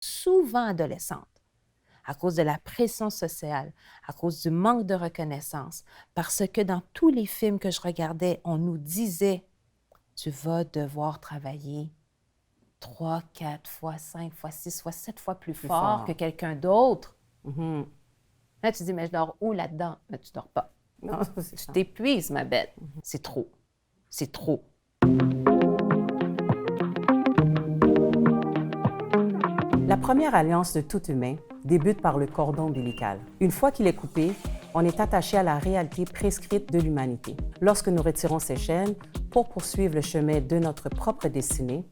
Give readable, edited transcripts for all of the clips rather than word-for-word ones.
souvent adolescente, à cause de la pression sociale, à cause du manque de reconnaissance, parce que dans tous les films que je regardais, on nous disait, tu vas devoir travailler 3, 4 fois, 5 fois, 6 fois, 7 fois plus fort que quelqu'un d'autre. Mhm. Là, tu dis, mais je dors où là-dedans? Mais tu dors pas. Non, c'est Tu ça. t'épuises, ma bête. C'est trop. C'est trop. La première alliance de tout humain débute par le cordon ombilical. Une fois qu'il est coupé, on est attaché à la réalité prescrite de l'humanité. Lorsque nous retirons ces chaînes pour poursuivre le chemin de notre propre destinée,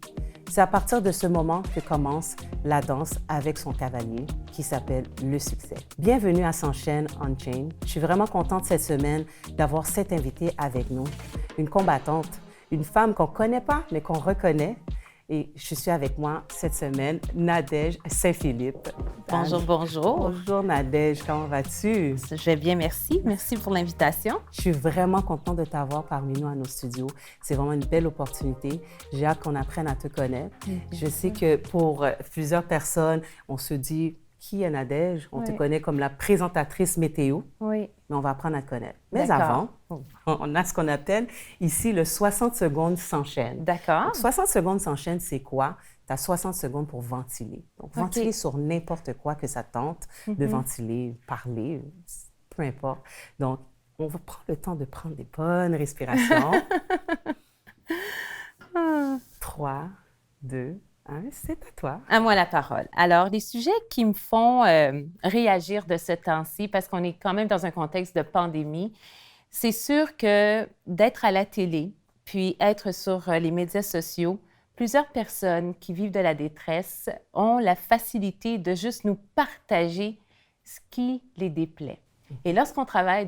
c'est à partir de ce moment que commence la danse avec son cavalier qui s'appelle le succès. Bienvenue à S'enchaîne Unchained. Je suis vraiment contente cette semaine d'avoir cette invitée avec nous, une combattante, une femme qu'on ne connaît pas mais qu'on reconnaît. Et je suis avec moi cette semaine, Nadège Saint-Philippe. Bonjour, bonjour. Bonjour Nadège, comment vas-tu? Je vais bien, merci. Merci pour l'invitation. Je suis vraiment contente de t'avoir parmi nous à nos studios. C'est vraiment une belle opportunité. J'ai hâte qu'on apprenne à te connaître. Je sais que pour plusieurs personnes, on se dit, qui est Nadège? On te connaît comme la présentatrice météo. Oui. Mais on va apprendre à te connaître. Mais D'accord. avant, on a ce qu'on appelle ici le 60 secondes s'enchaîne. D'accord. Donc, 60 secondes s'enchaîne, c'est quoi? Tu as 60 secondes pour ventiler. Donc, ventiler sur n'importe quoi que ça tente de ventiler, parler, peu importe. Donc, on va prendre le temps de prendre des bonnes respirations. 3, 2, 1, c'est à toi. À moi la parole. Alors, les sujets qui me font réagir de ce temps-ci, parce qu'on est quand même dans un contexte de pandémie, c'est sûr que d'être à la télé, puis être sur les médias sociaux, plusieurs personnes qui vivent de la détresse ont la facilité de juste nous partager ce qui les déplaît. Et lorsqu'on travaille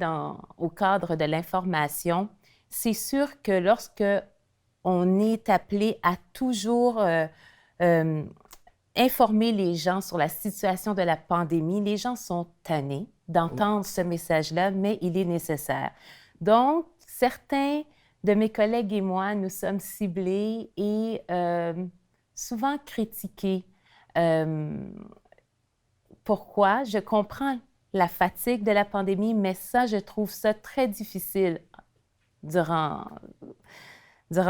au cadre de l'information, c'est sûr que lorsque on est appelé à toujours informer les gens sur la situation de la pandémie, les gens sont tannés d'entendre ce message-là, mais il est nécessaire. Donc, certains de mes collègues et moi, nous sommes ciblés et souvent critiqués. Pourquoi? Je comprends la fatigue de la pandémie, mais ça, je trouve ça très difficile durant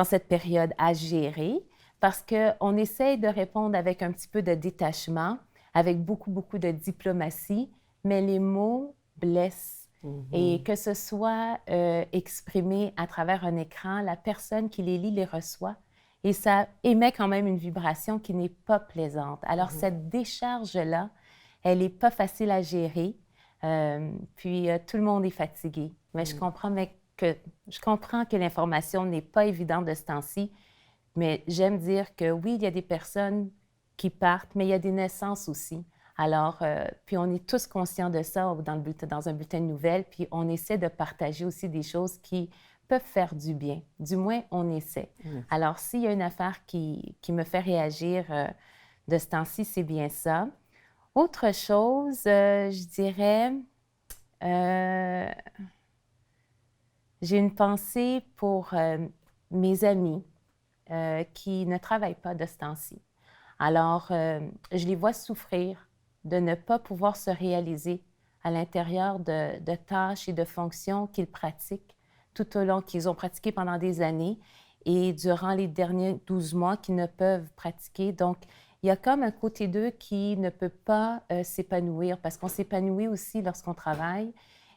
cette période à gérer parce qu'on essaye de répondre avec un petit peu de détachement, avec beaucoup, beaucoup de diplomatie, mais les mots blessent. Et que ce soit exprimé à travers un écran, la personne qui les lit les reçoit et ça émet quand même une vibration qui n'est pas plaisante. Alors, cette décharge-là, elle n'est pas facile à gérer. Puis, tout le monde est fatigué. Mais je comprends que l'information n'est pas évidente de ce temps-ci, mais j'aime dire que oui, il y a des personnes qui partent, mais il y a des naissances aussi. Alors, puis on est tous conscients de ça dans un bulletin de nouvelles, puis on essaie de partager aussi des choses qui peuvent faire du bien. Du moins, on essaie. Alors, s'il y a une affaire qui me fait réagir de ce temps-ci, c'est bien ça. Autre chose, je dirais, j'ai une pensée pour mes amis qui ne travaillent pas de ce temps-ci. Alors, je les vois souffrir de ne pas pouvoir se réaliser à l'intérieur de tâches et de fonctions qu'ils pratiquent tout au long, qu'ils ont pratiqué pendant des années et durant les derniers 12 mois qu'ils ne peuvent pratiquer. Donc, il y a comme un côté d'eux qui ne peut pas s'épanouir parce qu'on s'épanouit aussi lorsqu'on travaille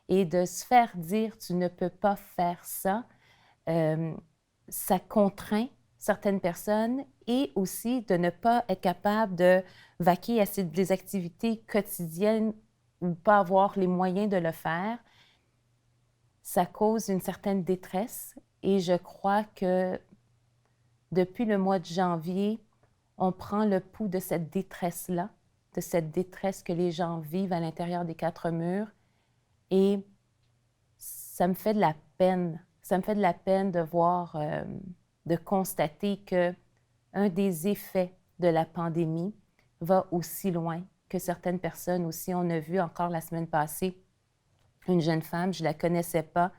et de se faire dire « tu ne peux pas faire ça », ça contraint certaines personnes et aussi de ne pas être capable de vaquer à des activités quotidiennes ou pas avoir les moyens de le faire. Ça cause une certaine détresse et je crois que depuis le mois de janvier, on prend le pouls de cette détresse-là, de cette détresse que les gens vivent à l'intérieur des quatre murs et ça me fait de la peine. Ça me fait de la peine de voir, de constater qu'un des effets de la pandémie va aussi loin que certaines personnes aussi. On a vu encore la semaine passée une jeune femme, je ne la connaissais pas.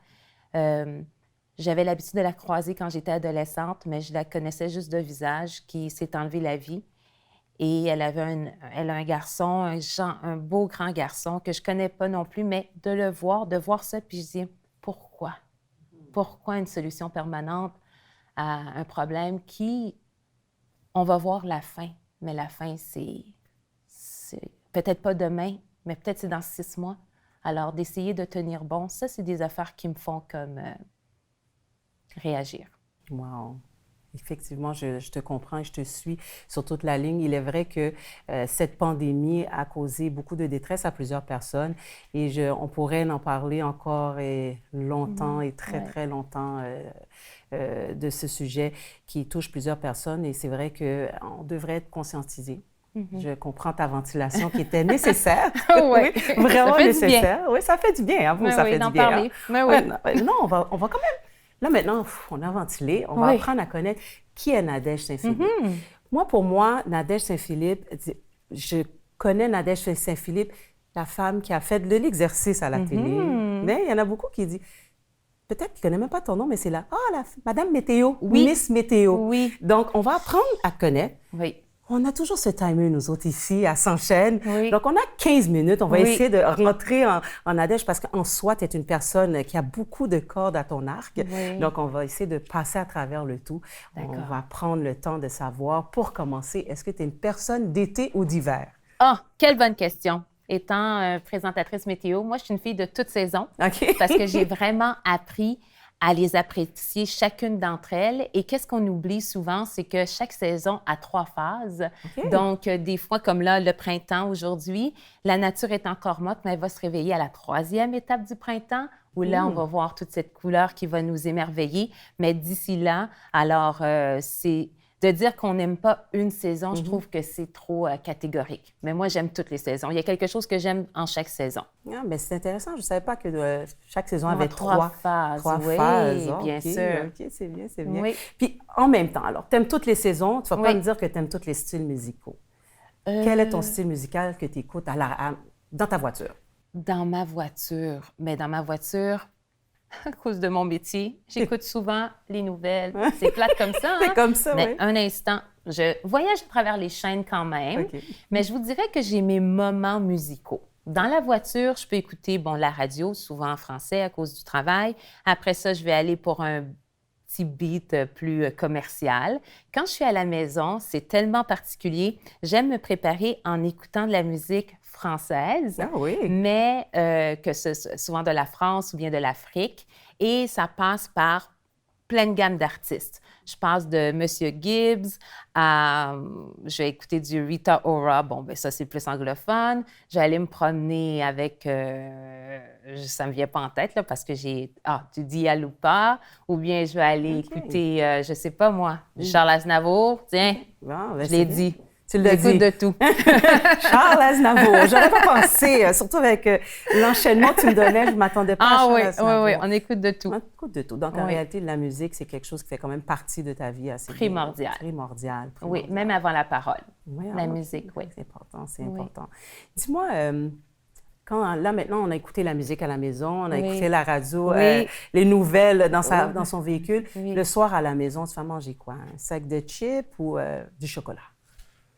J'avais l'habitude de la croiser quand j'étais adolescente, mais je la connaissais juste de visage, qui s'est enlevé la vie. Et elle a un garçon, un beau grand garçon que je connais pas non plus, mais de voir ça, puis je dis, pourquoi? Pourquoi une solution permanente à un problème qui, on va voir la fin, mais la fin, c'est peut-être pas demain, mais peut-être c'est dans 6 mois. Alors, d'essayer de tenir bon, ça, c'est des affaires qui me font comme réagir. Wow! Effectivement, je te comprends et je te suis sur toute la ligne. Il est vrai que cette pandémie a causé beaucoup de détresse à plusieurs personnes et on pourrait en parler encore longtemps et très longtemps de ce sujet qui touche plusieurs personnes et c'est vrai qu'on devrait être conscientisé. Je comprends ta ventilation qui était nécessaire. Oui, vraiment nécessaire. Oui, ça fait du bien. Hein, vous, ça fait du bien. Parler. Hein? Non, on va quand même. Là, maintenant, on a ventilé. On va apprendre à connaître qui est Nadège Saint-Philippe. Pour moi, Nadège Saint-Philippe, je connais Nadège Saint-Philippe, la femme qui a fait de l'exercice à la télé. Mais il y en a beaucoup qui disent, peut-être qu'ils ne connaissent même pas ton nom, mais c'est là, Madame Météo, Miss Météo. Oui. Donc, on va apprendre à connaître. Oui. On a toujours ce timer, nous autres, ici, à S'enchaîne. Oui. Donc, on a 15 minutes. On va essayer de rentrer en Nadège parce qu'en soi, tu es une personne qui a beaucoup de cordes à ton arc. Oui. Donc, on va essayer de passer à travers le tout. On va prendre le temps de savoir, pour commencer, est-ce que tu es une personne d'été ou d'hiver? Ah, quelle bonne question. Étant présentatrice météo, moi, je suis une fille de toute saison. OK. Parce que j'ai vraiment appris à les apprécier chacune d'entre elles. Et qu'est-ce qu'on oublie souvent, c'est que chaque saison a 3 phases. Okay. Donc, des fois, comme là, le printemps aujourd'hui, la nature est encore morte, mais elle va se réveiller à la 3e étape du printemps, où là, on va voir toute cette couleur qui va nous émerveiller. Mais d'ici là, alors, c'est de dire qu'on n'aime pas une saison, je trouve que c'est trop catégorique. Mais moi, j'aime toutes les saisons. Il y a quelque chose que j'aime en chaque saison. Ah, mais c'est intéressant. Je ne savais pas que chaque saison avait 3 phases. 3 oui, phases. Oh, bien sûr. OK, c'est bien, c'est bien. Oui. Puis, en même temps, alors, tu aimes toutes les saisons. Tu ne vas pas me dire que tu aimes tous les styles musicaux. Quel est ton style musical que tu écoutes dans ta voiture? Dans ma voiture? Mais dans ma voiture, à cause de mon métier, j'écoute souvent les nouvelles. C'est plate comme ça, hein? C'est comme ça, mais oui. un instant, je voyage à travers les chaînes quand même, OK. mais je vous dirais que j'ai mes moments musicaux. Dans la voiture, je peux écouter, la radio, souvent en français à cause du travail. Après ça, je vais aller pour un petit beat plus commercial. Quand je suis à la maison, c'est tellement particulier. J'aime me préparer en écoutant de la musique française, mais que ce soit souvent de la France ou bien de l'Afrique. Et ça passe par pleine gamme d'artistes. Je passe de Monsieur Gibbs à... je vais écouter du Rita Ora. Ça, c'est plus anglophone. Je vais aller me promener avec... ça ne me vient pas en tête, là, parce que j'ai... du Dua Lipa. Ou bien je vais aller écouter, je ne sais pas moi, du Charles Aznavour. Tiens, je l'ai dit. Tu l'as dit. J'écoute de tout. Charles Aznavour. J'aurais pas pensé, surtout avec l'enchaînement que tu me donnais, je ne m'attendais pas à Charles Aznavour. Oui, on écoute de tout. On écoute de tout. Donc, en réalité, la musique, c'est quelque chose qui fait quand même partie de ta vie assez primordial. Primordial. Oui, même avant la parole. Oui, la musique, oui. C'est important, c'est important. Dis-moi, là, maintenant, on a écouté la musique à la maison, on a écouté la radio, les nouvelles dans son véhicule. Le soir, à la maison, tu vas manger quoi? Un sac de chips ou du chocolat?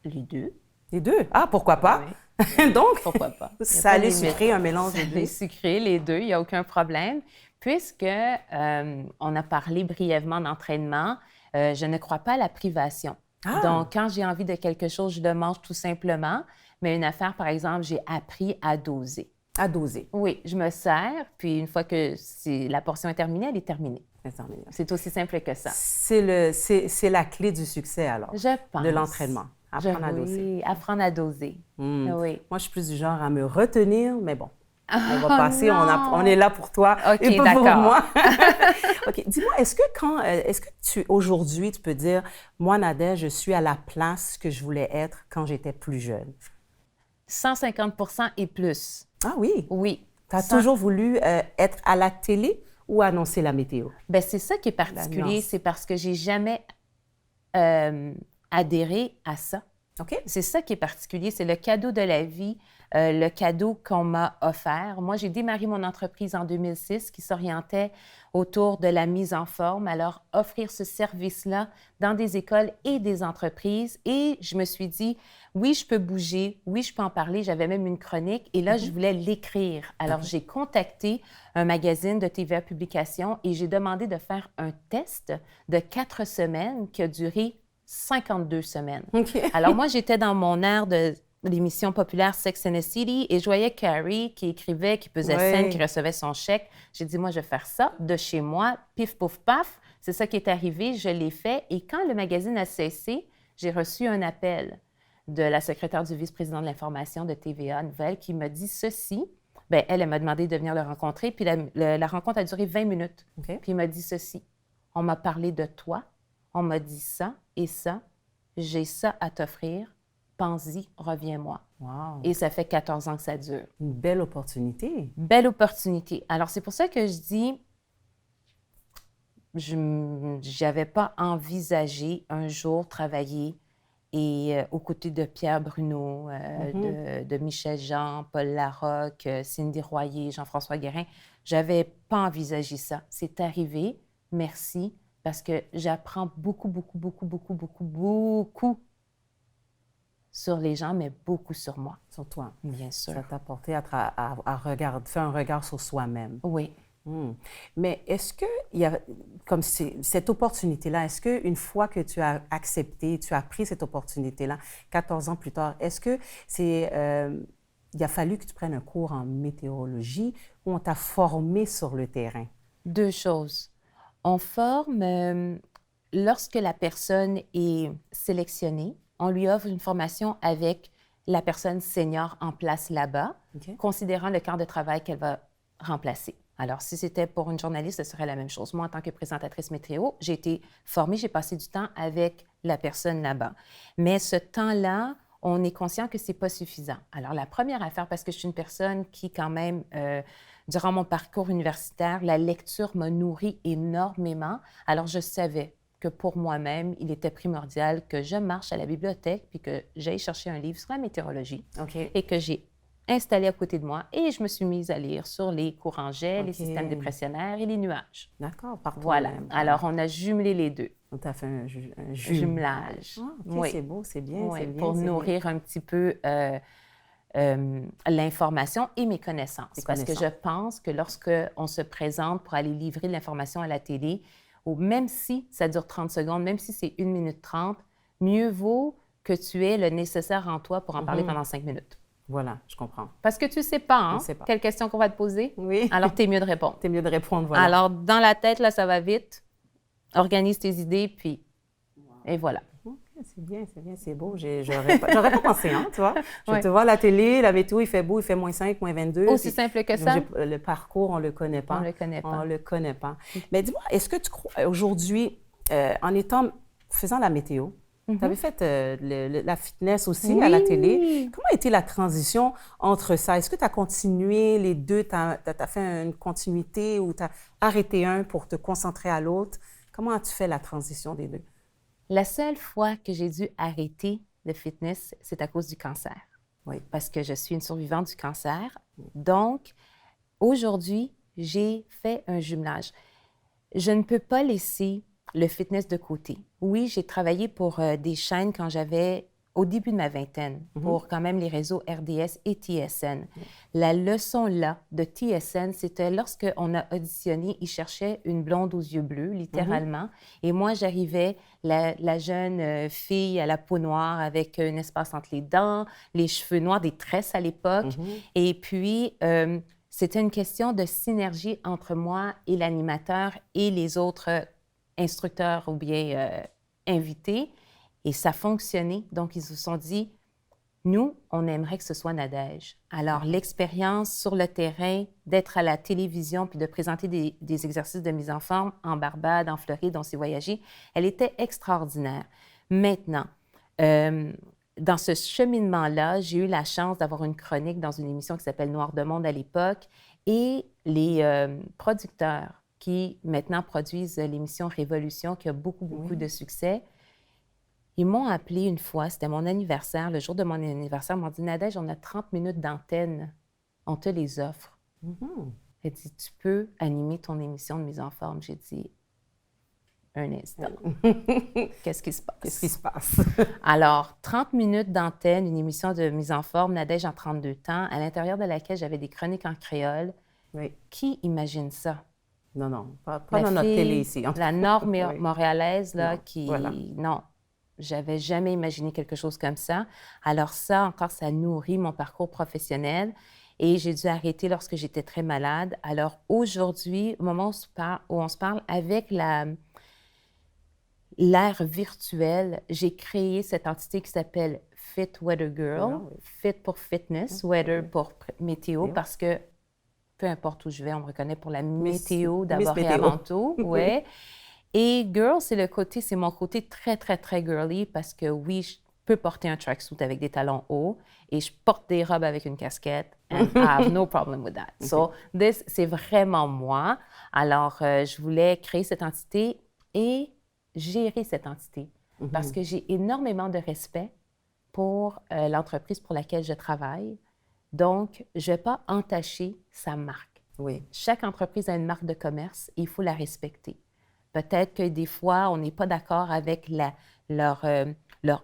Les deux. Les deux? Ah, pourquoi pas? Oui. Donc, pourquoi pas? Salé, sucré, un mélange des deux. Salé, sucré, les deux, il n'y a aucun problème. Puisque on a parlé brièvement d'entraînement, je ne crois pas à la privation. Donc, quand j'ai envie de quelque chose, je le mange tout simplement. Mais une affaire, par exemple, j'ai appris à doser. À doser? Oui, je me sers, puis une fois que la portion est terminée, elle est terminée. C'est aussi simple que ça. C'est la clé du succès, alors? Je pense. De l'entraînement. Apprendre à doser. Oui, apprendre à doser. Oui. Moi, je suis plus du genre à me retenir, mais bon, on va passer, on est là pour toi et pas pour moi. OK. Dis-moi, est-ce que aujourd'hui, tu peux dire, moi, Nadège, je suis à la place que je voulais être quand j'étais plus jeune? 150 % et plus. Ah oui? Oui. Tu as toujours voulu être à la télé ou annoncer la météo? Bien, c'est ça qui est particulier, c'est parce que j'ai jamais adhéré à ça. OK. C'est ça qui est particulier, c'est le cadeau de la vie, le cadeau qu'on m'a offert. Moi, j'ai démarré mon entreprise en 2006 qui s'orientait autour de la mise en forme. Alors, offrir ce service-là dans des écoles et des entreprises. Et je me suis dit, oui, je peux bouger, oui, je peux en parler. J'avais même une chronique et là, je voulais l'écrire. Alors, j'ai contacté un magazine de TVA Publications et j'ai demandé de faire un test de 4 semaines qui a duré 52 semaines. OK. Alors, moi, j'étais dans mon aire de l'émission populaire Sex and the City et je voyais Carrie qui écrivait, qui faisait scène, qui recevait son chèque. J'ai dit, moi, je vais faire ça de chez moi, pif, pouf, paf. C'est ça qui est arrivé, je l'ai fait. Et quand le magazine a cessé, j'ai reçu un appel de la secrétaire du vice-président de l'information de TVA Nouvelle qui m'a dit ceci. Bien, elle m'a demandé de venir le rencontrer, puis la rencontre a duré 20 minutes. OK. Puis il m'a dit ceci. On m'a parlé de toi, on m'a dit ça et ça. J'ai ça à t'offrir. Pense-y, reviens-moi. Wow. Et ça fait 14 ans que ça dure. Une belle opportunité. Belle opportunité. Alors, c'est pour ça que je dis, je n'avais pas envisagé un jour travailler aux côtés de Pierre Bruno, de Michel Jean, Paul Larocque, Cindy Royer, Jean-François Guérin. Je n'avais pas envisagé ça. C'est arrivé. Merci. Parce que j'apprends beaucoup sur les gens, mais beaucoup sur moi. Sur toi. Bien sûr. Ça t'a porté à faire un regard sur soi-même. Oui. Mais est-ce qu'il y a, comme cette opportunité-là, est-ce qu'une fois que tu as accepté, tu as pris cette opportunité-là, 14 ans plus tard, est-ce que il a fallu que tu prennes un cours en météorologie ou on t'a formé sur le terrain? 2 choses. On forme, lorsque la personne est sélectionnée, on lui offre une formation avec la personne senior en place là-bas, considérant le quart de travail qu'elle va remplacer. Alors, si c'était pour une journaliste, ce serait la même chose. Moi, en tant que présentatrice météo, j'ai été formée, j'ai passé du temps avec la personne là-bas. Mais ce temps-là, on est conscient que ce n'est pas suffisant. Alors, la première affaire, parce que je suis une personne qui, quand même, durant mon parcours universitaire, la lecture m'a nourri énormément. Alors, je savais que pour moi-même, il était primordial que je marche à la bibliothèque puis que j'aille chercher un livre sur la météorologie et que j'ai installé à côté de moi et je me suis mise à lire sur les courants jets, les systèmes dépressionnaires et les nuages. D'accord, partout. Voilà. Alors, on a jumelé les deux. On t'a fait un jumelage. Oui. C'est beau, c'est bien, oui, c'est bien. Pour nourrir un petit peu l'information et mes connaissances. Parce que je pense que lorsqu'on se présente pour aller livrer de l'information à la télé, même si ça dure 30 secondes, même si c'est 1 minute 30, mieux vaut que tu aies le nécessaire en toi pour en parler pendant 5 minutes. Voilà, je comprends. Parce que tu ne sais pas, hein, sais pas. Quelle question qu'on va te poser. Oui. Alors, tu es mieux de répondre. Tu es mieux de répondre, voilà. Alors, dans la tête, là, ça va vite. Organise tes idées, puis... Et voilà. C'est bien, c'est beau. J'aurais pas pensé, hein, tu vois. Je te vois à la télé, la météo, il fait beau, il fait -5, -22. Aussi simple que ça. Le parcours, on le connaît pas. On le connaît pas. On le connaît pas. Mais dis-moi, est-ce que tu crois, aujourd'hui, faisant la météo, tu avais fait la fitness aussi à la télé. Comment a été la transition entre ça? Est-ce que tu as continué les deux? Tu as fait une continuité ou tu as arrêté un pour te concentrer à l'autre? Comment as-tu fait la transition des deux? La seule fois que j'ai dû arrêter le fitness, c'est à cause du cancer. Oui. Parce que je suis une survivante du cancer. Donc, aujourd'hui, j'ai fait un jumelage. Je ne peux pas laisser le fitness de côté. Oui, j'ai travaillé pour des chaînes quand j'avais, au début de ma vingtaine, pour quand même les réseaux RDS et TSN. La leçon là de TSN, c'était lorsqu'on a auditionné, ils cherchaient une blonde aux yeux bleus, littéralement. Et moi, j'arrivais, la jeune fille à la peau noire avec un espace entre les dents, les cheveux noirs, des tresses à l'époque. Et puis, c'était une question de synergie entre moi et l'animateur et les autres instructeurs ou bien invités. Et ça fonctionnait. Donc, ils se sont dit, nous, on aimerait que ce soit Nadège. Alors, l'expérience sur le terrain, d'être à la télévision puis de présenter des exercices de mise en forme en Barbade, en Floride, on s'est voyagé, elle était extraordinaire. Maintenant, dans ce cheminement-là, j'ai eu la chance d'avoir une chronique dans une émission qui s'appelle Noir de Monde à l'époque et les producteurs qui maintenant produisent l'émission Révolution, qui a beaucoup de succès. Ils m'ont appelé une fois, c'était mon anniversaire, le jour de mon anniversaire, ils m'ont dit « Nadège, on a 30 minutes d'antenne, on te les offre. Elle dit « Tu peux animer ton émission de mise en forme. » J'ai dit « Un instant, qu'est-ce qui se passe? » Qu'est-ce qui se passe? Alors, 30 minutes d'antenne, une émission de mise en forme, Nadège en 32 temps, à l'intérieur de laquelle j'avais des chroniques en créole. Oui. Qui imagine ça? Non, non, pas dans notre télé ici. La nord Oui. montréalaise, là, Non, qui... voilà. Non, j'avais jamais imaginé quelque chose comme ça. Alors ça, encore, ça nourrit mon parcours professionnel. Et j'ai dû arrêter lorsque j'étais très malade. Alors aujourd'hui, au moment où on se parle, avec l'ère virtuelle, j'ai créé cette entité qui s'appelle Fit Weather Girl. Oui. Fit pour fitness, weather Oui. pour météo, Météo. parce que peu importe où je vais, on me reconnaît pour la Miss météo d'abord et Météo. avant tout. Ouais. Et girl, c'est mon côté très, très, très girly parce que oui, je peux porter un tracksuit avec des talons hauts et je porte des robes avec une casquette and I have no problem with that. So, c'est vraiment moi. Alors, je voulais créer cette entité et gérer cette entité parce que j'ai énormément de respect pour l'entreprise pour laquelle je travaille. Donc, je ne vais pas entacher sa marque. Oui. Chaque entreprise a une marque de commerce et il faut la respecter. Peut-être que des fois, on n'est pas d'accord avec leur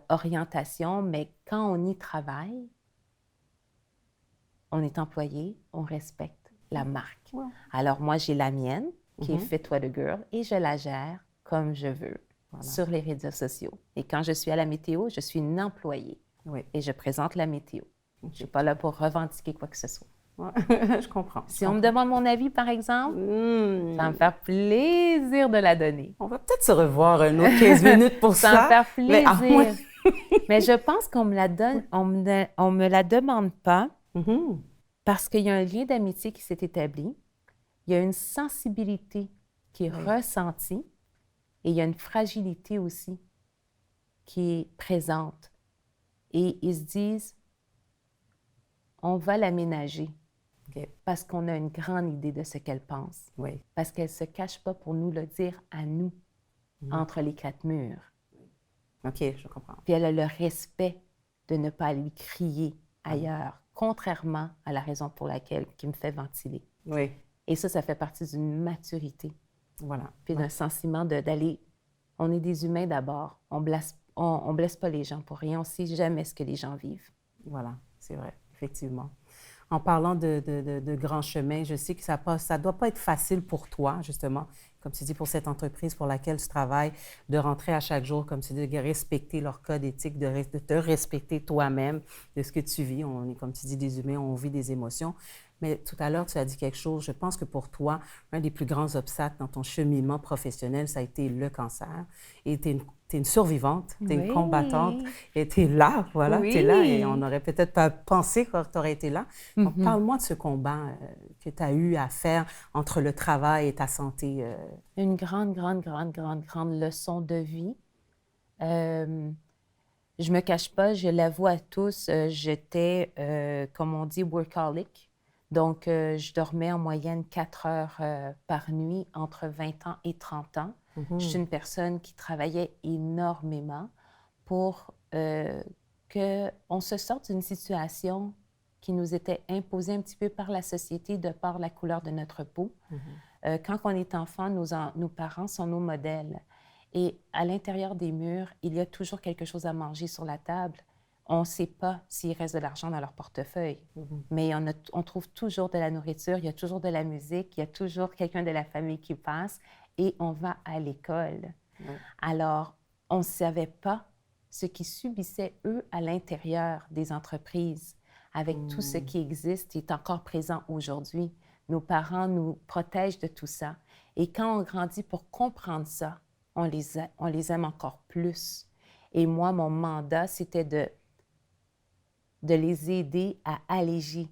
orientation, mais quand on y travaille, on est employé, on respecte la marque. Wow. Alors, moi, j'ai la mienne, qui est Fit Weather Girl, et je la gère comme je veux sur les réseaux sociaux. Et quand je suis à la météo, je suis une employée et je présente la météo. Je ne suis pas là pour revendiquer quoi que ce soit. Je comprends. Si on me demande mon avis, par exemple, ça va me faire plaisir de la donner. On va peut-être se revoir un autre 15 minutes pour ça. Ça va me faire plaisir. Mais, mais je pense qu'on me la donne, on me la demande pas parce qu'il y a un lien d'amitié qui s'est établi. Il y a une sensibilité qui est ressentie et il y a une fragilité aussi qui est présente. Et ils se disent, on va l'aménager. Parce qu'on a une grande idée de ce qu'elle pense. Parce qu'elle ne se cache pas pour nous le dire à nous, entre les quatre murs. OK, je comprends. Puis elle a le respect de ne pas lui crier ailleurs, contrairement à la raison pour laquelle qui me fait ventiler. Oui. Et ça fait partie d'une maturité. Voilà. Puis d'un sentiment d'aller... On est des humains d'abord. On blesse pas les gens pour rien. On ne sait jamais ce que les gens vivent. Voilà, c'est vrai, effectivement. En parlant de grands chemins, je sais que ça ne doit pas être facile pour toi, justement, comme tu dis, pour cette entreprise pour laquelle tu travailles, de rentrer à chaque jour, comme tu dis, de respecter leur code éthique, de te respecter toi-même, de ce que tu vis. On est, comme tu dis, des humains, on vit des émotions. Mais tout à l'heure, tu as dit quelque chose. Je pense que pour toi, un des plus grands obstacles dans ton cheminement professionnel, ça a été le cancer. Et tu es une survivante, tu es une combattante, et tu es là, voilà, tu es là. Et on n'aurait peut-être pas pensé que tu aurais été là. Donc, parle-moi de ce combat que tu as eu à faire entre le travail et ta santé. Une grande leçon de vie. Je me cache pas, je l'avoue à tous, j'étais, comme on dit, workaholic. Donc, je dormais en moyenne 4 heures par nuit entre 20 ans et 30 ans. Je suis une personne qui travaillait énormément pour qu'on se sorte d'une situation qui nous était imposée un petit peu par la société de par la couleur de notre peau. Quand on est enfant, nos parents sont nos modèles. Et à l'intérieur des murs, il y a toujours quelque chose à manger sur la table. On ne sait pas s'il reste de l'argent dans leur portefeuille, mais on trouve toujours de la nourriture, il y a toujours de la musique, il y a toujours quelqu'un de la famille qui passe et on va à l'école. Alors, on ne savait pas ce qu'ils subissaient, eux, à l'intérieur des entreprises, avec tout ce qui existe et est encore présent aujourd'hui. Nos parents nous protègent de tout ça. Et quand on grandit pour comprendre ça, on les aime encore plus. Et moi, mon mandat, c'était de les aider à alléger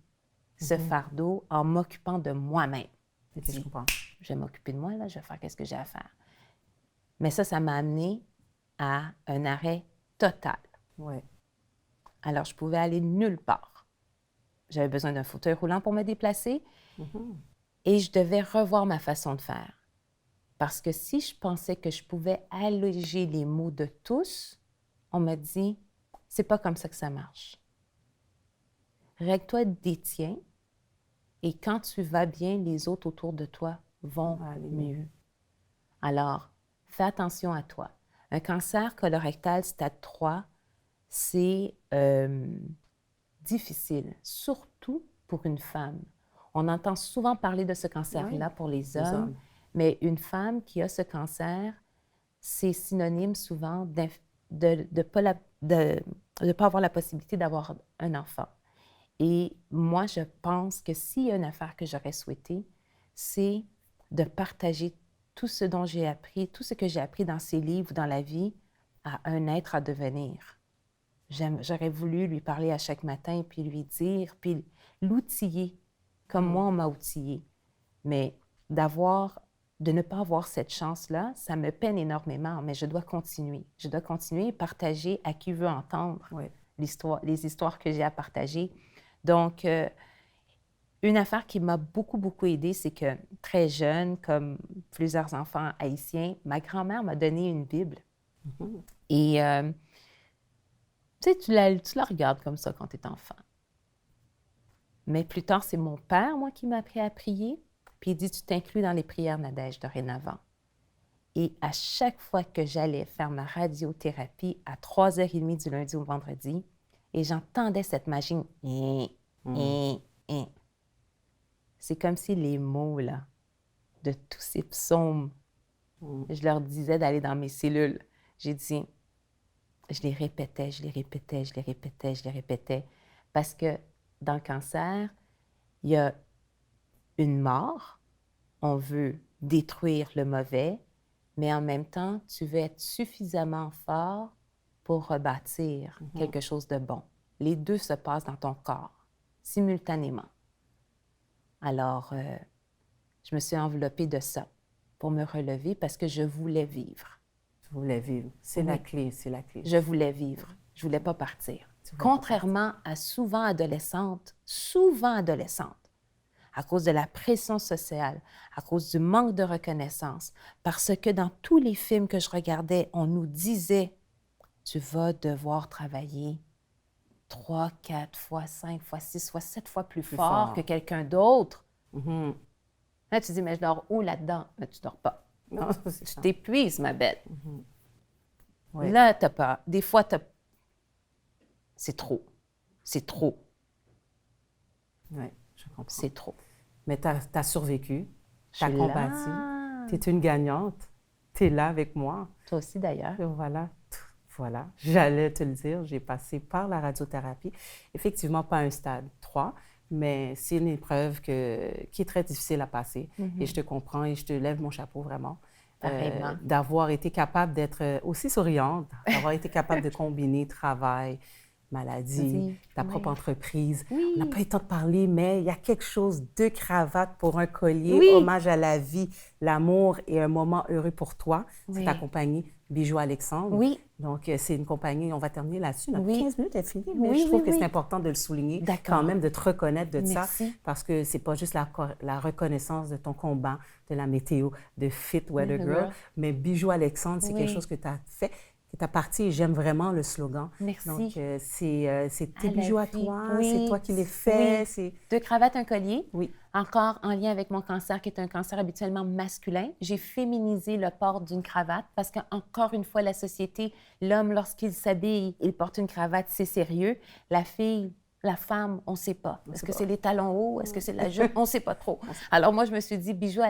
ce fardeau en m'occupant de moi-même. Je comprends. Je vais m'occuper de moi, là, je vais faire ce que j'ai à faire. Mais ça m'a amené à un arrêt total. Alors, je pouvais aller nulle part. J'avais besoin d'un fauteuil roulant pour me déplacer et je devais revoir ma façon de faire. Parce que si je pensais que je pouvais alléger les maux de tous, on m'a dit, c'est pas comme ça que ça marche. Règle-toi des tiens et quand tu vas bien, les autres autour de toi vont mieux. Alors, fais attention à toi. Un cancer colorectal stade 3, c'est difficile, surtout pour une femme. On entend souvent parler de ce cancer-là pour les hommes, mais une femme qui a ce cancer, c'est synonyme souvent de ne pas avoir la possibilité d'avoir un enfant. Et moi, je pense que s'il y a une affaire que j'aurais souhaitée, c'est de partager tout ce dont j'ai appris, tout ce que j'ai appris dans ces livres, dans la vie, à un être à devenir. J'aurais voulu lui parler à chaque matin, puis lui dire, puis l'outiller, comme moi, on m'a outillé. Mais de ne pas avoir cette chance-là, ça me peine énormément, mais je dois continuer. Je dois continuer et partager à qui veut entendre les histoires que j'ai à partager. Donc, une affaire qui m'a beaucoup, beaucoup aidée, c'est que très jeune, comme plusieurs enfants haïtiens, ma grand-mère m'a donné une Bible. Et tu sais, tu la regardes comme ça quand tu es enfant. Mais plus tard, c'est mon père, moi, qui m'a appris à prier. Puis il dit, tu t'inclus dans les prières Nadège dorénavant. Et à chaque fois que j'allais faire ma radiothérapie à 3h30 du lundi au vendredi, et j'entendais cette machine, c'est comme si les mots, là, de tous ces psaumes, je leur disais d'aller dans mes cellules. J'ai dit, je les répétais, je les répétais, je les répétais, je les répétais. Parce que dans le cancer, il y a une mort, on veut détruire le mauvais, mais en même temps, tu veux être suffisamment fort pour rebâtir quelque chose de bon. Les deux se passent dans ton corps, simultanément. Alors, je me suis enveloppée de ça pour me relever parce que je voulais vivre. Tu voulais vivre. C'est la clé, c'est la clé. Je voulais vivre. Je ne voulais pas partir. Contrairement à souvent adolescente, à cause de la pression sociale, à cause du manque de reconnaissance, parce que dans tous les films que je regardais, on nous disait « Tu vas devoir travailler 3, 4 fois, 5 fois, 6 fois, 7 fois plus fort que quelqu'un d'autre. » Là, tu dis « Mais je dors où là-dedans? » Mais tu ne dors pas. Non, tu t'épuises, ma bête. Là, tu n'as pas. Des fois, c'est trop. C'est trop. Oui, je comprends. C'est trop. Mais tu as survécu, tu as combattu, tu es une gagnante, tu es là avec moi. Toi aussi, d'ailleurs. Voilà, j'allais te le dire, j'ai passé par la radiothérapie. Effectivement, pas un stade 3, mais c'est une épreuve qui est très difficile à passer. Et je te comprends et je te lève mon chapeau vraiment. D'avoir été capable d'être aussi souriante, d'avoir été capable de combiner travail, maladie, ta propre entreprise. On n'a pas eu le temps de parler, mais il y a quelque chose de cravate pour un collier, hommage à la vie, l'amour et un moment heureux pour toi. C'est ta compagnie Bijoux Alexandre. Donc, c'est une compagnie, on va terminer là-dessus. Notre 15 minutes est finie, mais je trouve que c'est important de le souligner, quand même, de te reconnaître de ça, parce que c'est pas juste la reconnaissance de ton combat, de la météo, de Fit Weather Girl, mais Bijoux Alexandre, c'est quelque chose que tu as fait, qui est partie et j'aime vraiment le slogan. Merci. Donc, c'est tes bijoux à toi, c'est toi qui les fais. C'est 2 cravates, un collier. Encore en lien avec mon cancer, qui est un cancer habituellement masculin. J'ai féminisé le port d'une cravate parce qu'encore une fois, la société, l'homme, lorsqu'il s'habille, il porte une cravate, c'est sérieux. La fille, la femme, on ne sait pas. Est-ce que c'est les talons hauts? Est-ce que c'est la jupe? On ne sait pas trop. Alors moi, je me suis dit, Bijoux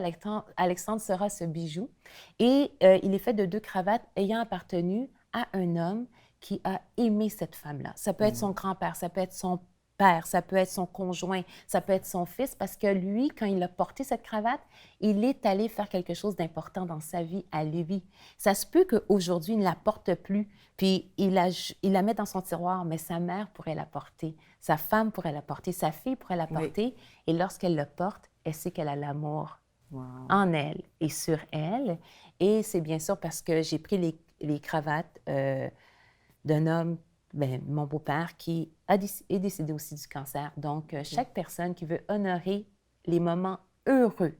Alexandre sera ce bijou. Et il est fait de 2 cravates ayant appartenu à un homme qui a aimé cette femme-là. Ça peut être son grand-père, ça peut être son père, ça peut être son conjoint, ça peut être son fils, parce que lui, quand il a porté cette cravate, il est allé faire quelque chose d'important dans sa vie à lui. Ça se peut qu'aujourd'hui, il ne la porte plus, puis il la met dans son tiroir, mais sa mère pourrait la porter, sa femme pourrait la porter, sa fille pourrait la porter, et lorsqu'elle le porte, elle sait qu'elle a l'amour en elle et sur elle. Et c'est bien sûr parce que j'ai pris les cravates d'un homme, mon beau-père, qui est décédé aussi du cancer. Donc, chaque personne qui veut honorer les moments heureux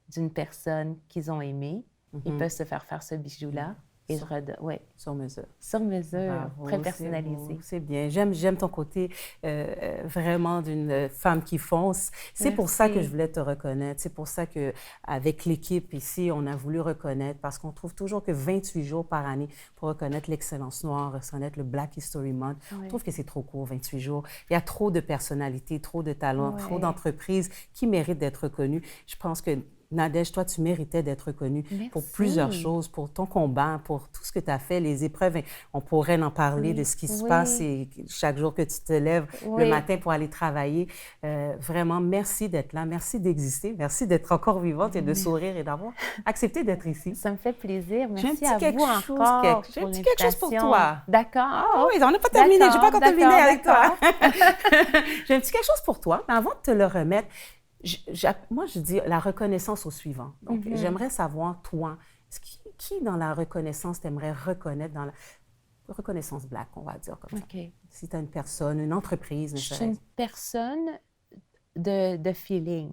d'une personne qu'ils ont aimée, ils peuvent se faire ce bijou-là. Et je redonne, oui. Sur mesure. Sur mesure, Bravo, très personnalisé. C'est bien. J'aime ton côté vraiment d'une femme qui fonce. C'est pour ça que je voulais te reconnaître. C'est pour ça qu'avec l'équipe ici, on a voulu reconnaître, parce qu'on trouve toujours que 28 jours par année pour reconnaître l'excellence noire, reconnaître le Black History Month. On trouve que c'est trop court, 28 jours. Il y a trop de personnalités, trop de talents, trop d'entreprises qui méritent d'être reconnues. Je pense que Nadège, toi, tu méritais d'être reconnue pour plusieurs choses, pour ton combat, pour tout ce que tu as fait, les épreuves. On pourrait en parler de ce qui se passe et chaque jour que tu te lèves le matin pour aller travailler. Vraiment, merci d'être là, merci d'exister, merci d'être encore vivante et de sourire et d'avoir accepté d'être ici. Ça me fait plaisir. Merci à vous encore. J'ai un petit quelque chose pour toi. D'accord. Ah oui, on n'a pas terminé. Je n'ai pas encore terminé avec toi. J'ai un petit quelque chose pour toi, mais avant de te le remettre, moi, je dis la reconnaissance au suivant. Donc, j'aimerais savoir, toi, qui dans la reconnaissance t'aimerais reconnaître dans la reconnaissance Black, on va dire comme ça. Si tu as une personne, une entreprise. Je suis une personne de feeling,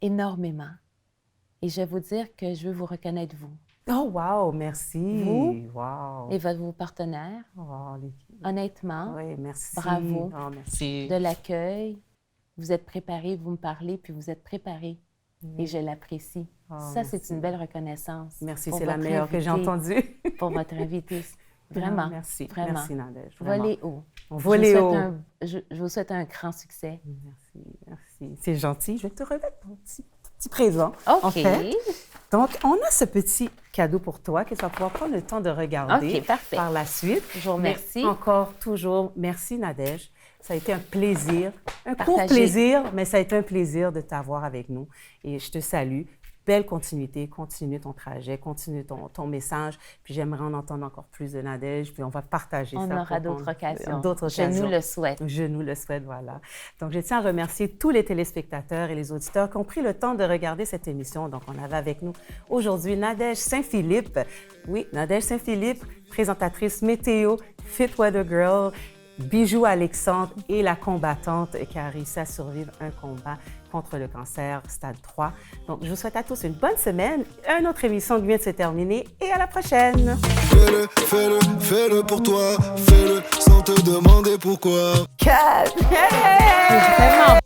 énormément. Et je vais vous dire que je veux vous reconnaître, vous. Oh, wow, merci. Vous wow. Et vos partenaires. Oh, honnêtement, oui, merci. Bravo. Oh, merci. De l'accueil. Vous êtes préparés, vous me parlez, puis vous êtes préparés. Et je l'apprécie. Ça, c'est une belle reconnaissance. Merci, c'est la meilleure que j'ai entendue. Pour votre invité. Vraiment. Merci. Vraiment. Merci, Nadège. Volez haut. Volez haut. Je vous souhaite un grand succès. Merci. C'est gentil. Je vais te remettre ton petit présent. OK. En fait. Donc, on a ce petit cadeau pour toi que tu vas pouvoir prendre le temps de regarder par la suite. Je vous remercie. Mais encore, toujours, merci, Nadège. Ça a été un plaisir, un court plaisir, mais ça a été un plaisir de t'avoir avec nous. Et je te salue. Belle continuité, continue ton trajet, continue ton message. Puis j'aimerais en entendre encore plus de Nadège, puis on va partager ça. On aura d'autres occasions. Je nous le souhaite. Je nous le souhaite, voilà. Donc, je tiens à remercier tous les téléspectateurs et les auditeurs qui ont pris le temps de regarder cette émission. Donc, on avait avec nous aujourd'hui Nadège Saint-Philippe. Oui, Nadège Saint-Philippe, présentatrice météo, Fit Weather Girl, Bijou Alexandre et la combattante qui a réussi à survivre un combat contre le cancer, stade 3. Donc, je vous souhaite à tous une bonne semaine. Une autre émission vient de se terminer et à la prochaine. Fais-le pour toi. Fais-le sans te demander pourquoi. Hey!